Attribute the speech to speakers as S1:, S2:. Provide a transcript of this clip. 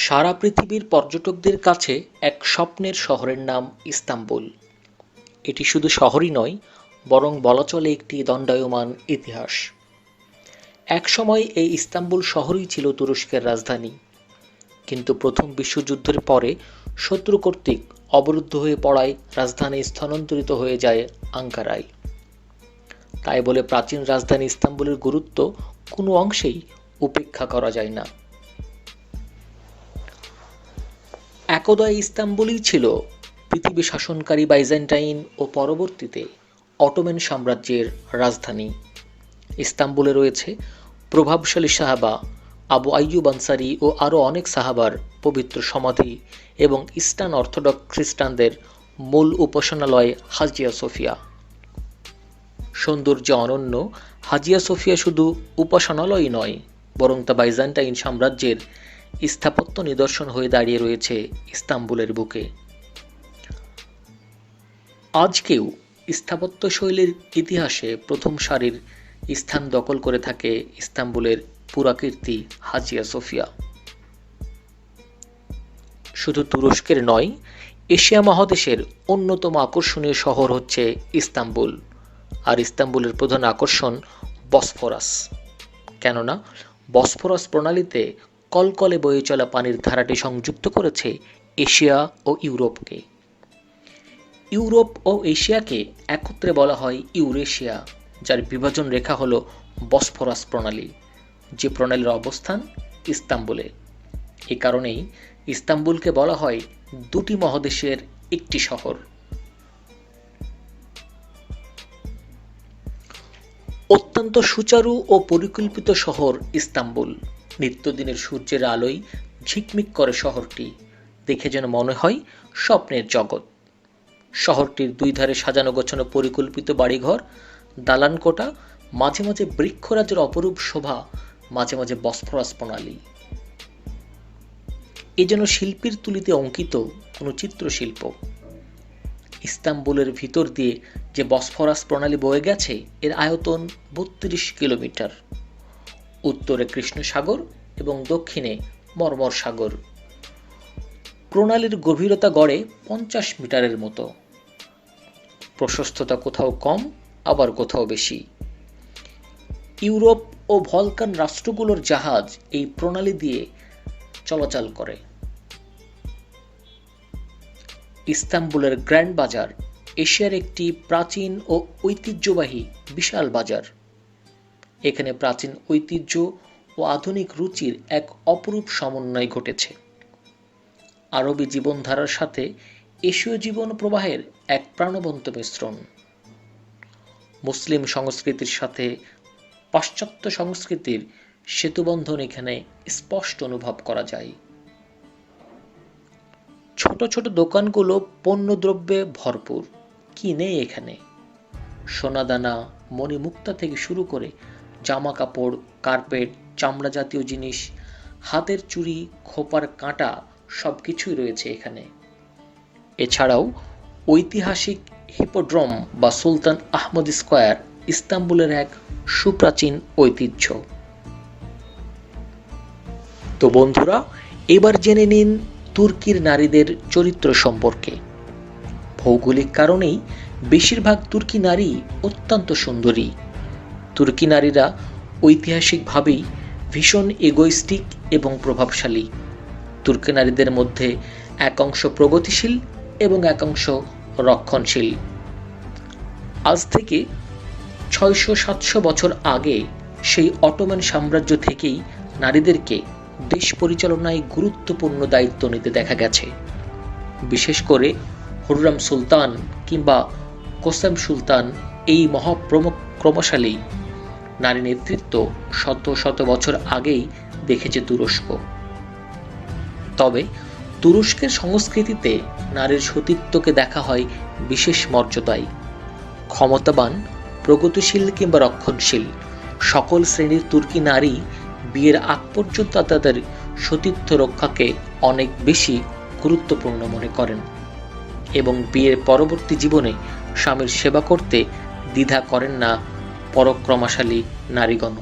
S1: সারা পৃথিবীর পর্যটকদের কাছে এক স্বপ্নের শহরের নাম ইস্তাম্বুল। এটি শুধু শহরই নয়, বরং বলা চলে একটি দণ্ডায়মান ইতিহাস। একসময় এই ইস্তাম্বুল শহরই ছিল তুরস্কের রাজধানী, কিন্তু প্রথম বিশ্বযুদ্ধের পরে শত্রু কর্তৃক অবরুদ্ধ হয়ে পড়ায় রাজধানী স্থানান্তরিত হয়ে যায় আঙ্কারায়। তাই বলে প্রাচীন রাজধানী ইস্তাম্বুলের গুরুত্ব কোনো অংশেই উপেক্ষা করা যায় না। একদা ইস্তাম্বুলই ছিল পৃথিবী শাসনকারী বাইজেন্টাইন ও পরবর্তীতে অটোমান সাম্রাজ্যের রাজধানী। ইস্তাম্বুলে রয়েছে প্রভাবশালী সাহাবা আবু আইয়ুব আনসারী ও আরও অনেক সাহাবার পবিত্র সমাধি এবং ইস্টার্ন অর্থোডক্স খ্রিস্টানদের মূল উপাসনালয় হাজিয়া সোফিয়া। সৌন্দর্যে অনন্য হাজিয়া সোফিয়া শুধু উপাসনালয় নয়, বরং তা বাইজেন্টাইন সাম্রাজ্যের স্থাপত্য নিদর্শন হয়ে দাঁড়িয়ে রয়েছে ইস্তাম্বুলের বুকে। আজকেও স্থাপত্য শৈলীর ইতিহাসে প্রথম সারির স্থান দখল করে থাকে ইস্তাম্বুলের পুরাকীর্তি হাজিয়া সোফিয়া। শুধু তুরস্কের নয়, এশিয়া মহাদেশের অন্যতম আকর্ষণীয় শহর হচ্ছে ইস্তাম্বুল। আর ইস্তাম্বুলের প্রধান আকর্ষণ বসফরাস, কেননা বসফরাস প্রণালীতে কলকলে বয়ে চলা পানির ধারাটি সংযুক্ত করেছে এশিয়া ও ইউরোপকে। ইউরোপ ও এশিয়াকে একত্রে বলা হয় ইউরেশিয়া, যার বিভাজন রেখা হল বসফরাস প্রণালী, যে প্রণালীর অবস্থান ইস্তাম্বুলে। এ কারণেই ইস্তাম্বুলকে বলা হয় দুটি মহাদেশের একটি শহর। অত্যন্ত সুচারু ও পরিকল্পিত শহর ইস্তাম্বুল। নিত্যদিনের সূর্যের আলোয় ঝিকমিক করে শহরটি, দেখে যেন মনে হয় স্বপ্নের জগৎ। শহরটির দুই ধারে সাজানো গোছানো পরিকল্পিত বাড়িঘর, দালানকোঠা, মাঝে মাঝে বৃক্ষরাজের অপরূপ শোভা, মাঝে মাঝে বসফরাস প্রণালী। এ যেন শিল্পীর তুলিতে অঙ্কিত কোনো চিত্রশিল্প। ইস্তাম্বুলের ভিতর দিয়ে যে বসফরাস প্রণালী বয়ে গেছে, এর আয়তন ৩২ কিলোমিটার। উত্তরে কৃষ্ণ সাগর এবং দক্ষিণে মর্মর সাগর। প্রণালীর গভীরতা গড়ে ৫০ মিটারের মতো। প্রশস্ততা কোথাও কম, আবার কোথাও বেশি। ইউরোপ ও বলকান রাষ্ট্রগুলোর জাহাজ এই প্রণালী দিয়ে চলাচল করে। ইস্তাম্বুলের গ্র্যান্ড বাজার এশিয়ার একটি প্রাচীন ও ঐতিহ্যবাহী বিশাল বাজার। এখানে প্রাচীন ঐতিহ্য ও আধুনিক রুচির এক অপরূপ সমন্বয় ঘটেছে। আরবি জীবনধারার সাথে এশীয় জীবন প্রবাহের এক প্রাণবন্ত মিশ্রণ। মুসলিম সংস্কৃতির সাথে পাশ্চাত্য সংস্কৃতির সেতুবন্ধন এখানে স্পষ্ট অনুভব করা যায়। ছোট ছোট দোকানগুলো পণ্যদ্রব্যে ভরপুর। কি নেই এখানে! সোনাদানা, মণিমুক্তা থেকে শুরু করে জামা কাপড়, কার্পেট, চামড়া জাতীয় জিনিস, হাতের চুড়ি, খোপার কাঁটা সবকিছুই রয়েছে এখানে। এছাড়াও ঐতিহাসিক হিপোড্রোম বা সুলতান আহমদ স্কয়ার ইস্তাম্বুলের এক সুপ্রাচীন ঐতিহ্য। তো বন্ধুরা, এবার জেনে নিন তুর্কির নারীদের চরিত্র সম্পর্কে। ভৌগোলিক কারণেই বেশিরভাগ তুর্কি নারী অত্যন্ত সুন্দরী। তুর্কি নারীরা ঐতিহাসিকভাবেই ভীষণ ইগোইস্টিক এবং প্রভাবশালী। তুর্কি নারীদের মধ্যে একাংশ প্রগতিশীল এবং একাংশ রক্ষণশীল। আজ থেকে ৬০০-৭০০ বছর আগে সেই অটোমান সাম্রাজ্য থেকেই নারীদেরকে দেশ পরিচালনায় গুরুত্বপূর্ণ দায়িত্ব নিতে দেখা গেছে। বিশেষ করে হুররাম সুলতান কিংবা কোসেম সুলতান এই মহাপরাক্রমশালী নারী নেতৃত্ব শত শত বছর আগেই দেখেছে তুরস্ক। তবে তুরস্কের সংস্কৃতিতে নারীর সতীত্বকে দেখা হয় বিশেষ মর্যাদায়। ক্ষমতাবান, প্রগতিশীল কিংবা রক্ষণশীল সকল শ্রেণীর তুর্কি নারী বিয়ের আগ পর্যন্ত তাদের সতীত্ব রক্ষাকে অনেক বেশি গুরুত্বপূর্ণ মনে করেন এবং বিয়ের পরবর্তী জীবনে স্বামীর সেবা করতে দ্বিধা করেন না পরাক্রমশালী নারীগণ।